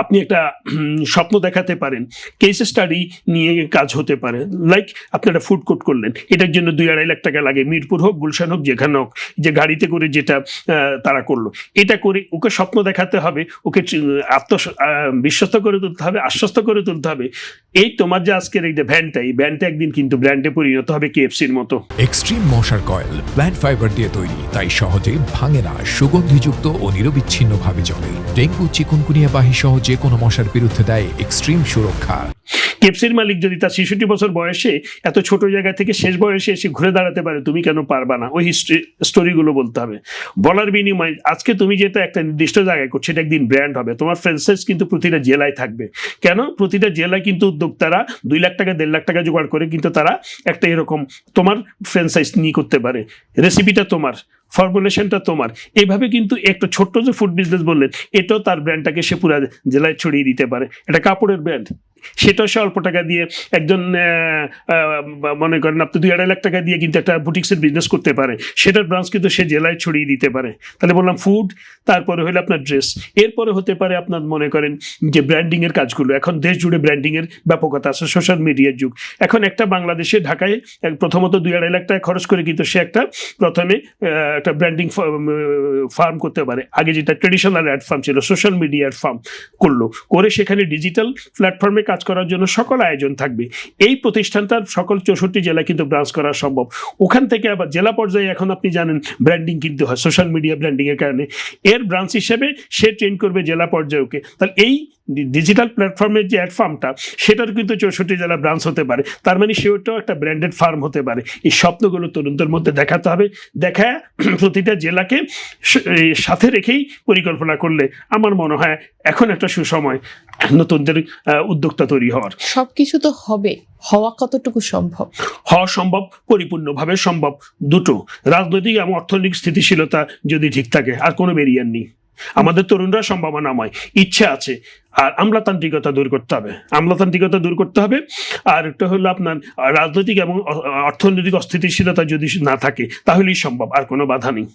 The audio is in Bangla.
আপনি একটা স্বপ্ন দেখাতে পারেন, কেস স্টাডি নিয়ে কাজ হতে পারে। লাইক আপনি একটা ফুড কোর্ট করলেন, এটার জন্য 2-2.5 লাখ টাকা লাগে, মিরপুর হোক, গুলশান হোক, যেখানে হোক, যে গাড়িতে করে যেটা তারা করলো, এটা করে ওকে স্বপ্ন দেখাতে হবে, ওকে বিশ্বস্ত করে তুলতে হবে, আশ্বস্ত করে তুলতে হবে। এই তোমার যে আজকের এই যে ভ্যানটা, এই ভ্যানটা একদিন কিন্তু ব্র্যান্ডে পরিণত হবে কেএফসির মতো। এক্সট্রিম মশার কয়েল প্ল্যান্ট ফাইবার দিয়ে তৈরি, তাই সহজে ভাঙে না, সুগন্ধিযুক্ত ও নিরবিচ্ছিন্নভাবে জ্বলে। ডেঙ্গু, চিকুনগুনিয়া বাহি সহ যে কোনো মশার বিরুদ্ধে দেয় এক্সট্রিম সুরক্ষা। কেএফসির মালিক যদি তার 66 বছর বয়সে এত ছোট জায়গা থেকে শেষ বয়সে এসে ঘুরে দাঁড়াতে পারে, তুমি কেন পারবা না? ওই স্টোরিগুলো বলতে হবে। বলার বিনিময়ে আজকে তুমি যেটা একটা নির্দিষ্ট জায়গায় করছো, সেটা একদিন ব্র্যান্ড হবে। তোমার ফ্র্যাঞ্চাইজ কিন্তু প্রতিটা জেলায় থাকবে। কেন? প্রতিটা জেলায় কিন্তু উদ্যোক্তারা 2 লাখ টাকা 1.5 লাখ টাকা জোগাড় করে কিন্তু তারা একটা এরকম তোমার ফ্র্যাঞ্চাইজ নিয়ে করতে পারে। রেসিপিটা তোমার, ফর্মুলেশনটা তোমার। এইভাবে কিন্তু একটা ছোট্ট যে ফুড বিজনেস বললেন, এটাও তার ব্র্যান্ডটাকে সে পুরো জেলায় ছড়িয়ে দিতে পারে। এটা কাপড়ের ব্র্যান্ড, সেটাও সে অল্প টাকা দিয়ে একজন মনে করেন আপনি 2-2.5 লাখ টাকা দিয়ে কিন্তু একটা বুটিক্সের বিজনেস করতে পারে, সেটার ব্রাঞ্চ কিন্তু সে জেলায় ছড়িয়ে দিতে পারে। তাহলে বললাম ফুড, তারপরে হলো আপনার ড্রেস, এরপরে হতে পারে আপনার মনে করেন যে ব্র্যান্ডিংয়ের কাজগুলো। এখন দেশ জুড়ে ব্র্যান্ডিংয়ের ব্যাপকতা আছে, সোশ্যাল মিডিয়ার যুগ। এখন একটা বাংলাদেশে ঢাকায় প্রথমত 2-2.5 লাখ টাকা খরচ করে কিন্তু সে একটা প্রথমে একটা ব্র্যান্ডিং ফার্ম করতে পারে। আগে যেটা ট্রেডিশনাল অ্যাড ফার্ম ছিল, সোশ্যাল মিডিয়া অ্যাড ফার্ম করলো, করে সেখানে ডিজিটাল প্ল্যাটফর্মে কাজ করার জন্য সকল আয়োজন থাকবে। এই প্রতিষ্ঠানটার সকল 64 জেলায় কিন্তু ব্রাঞ্চ করা সম্ভব। ওখান থেকে আবার জেলা পর্যায়ে এখন আপনি জানেন ব্র্যান্ডিং কিন্তু হয় সোশ্যাল মিডিয়া ব্র্যান্ডিংয়ের কারণে। এর ব্রাঞ্চ হিসেবে সে ট্রেন করবে জেলা পর্যায়কে। তাহলে এই ডিজিটাল প্ল্যাটফর্মের যে অ্যাড ফার্মটা, সেটার কিন্তু 64 জেলা ব্রাঞ্চ হতে পারে। তার মানে সেটাও একটা ব্র্যান্ডেড ফার্ম হতে পারে। এই স্বপ্নগুলো তরুণদের মধ্যে দেখাতে হবে। দেখায় প্রতিটা জেলাকে সাথে রেখেই পরিকল্পনা করলে আমার মনে হয় এখন একটা সুসময় নতুনদের উদ্যোক্তা তৈরি হওয়ার। সবকিছু তো হবে, হওয়া কতটুকু সম্ভব? হওয়া সম্ভব, পরিপূর্ণভাবে সম্ভব। দুটো, রাজনৈতিক এবং অর্থনৈতিক স্থিতিশীলতা যদি ঠিক থাকে, আর কোনো ব্যারিয়ার নেই। আমাদের তরুণরা সম্ভাবনাময়, ইচ্ছা আছে, আর আমলাতান্ত্রিকতা দূর করতে হবে। আমলাতান্ত্রিকতা দূর করতে হবে। আর একটা হলো আপনার রাজনৈতিক এবং অর্থনৈতিক অস্থিতিশীলতা যদি না থাকে, তাহলেই সম্ভব, আর কোনো বাধা নেই।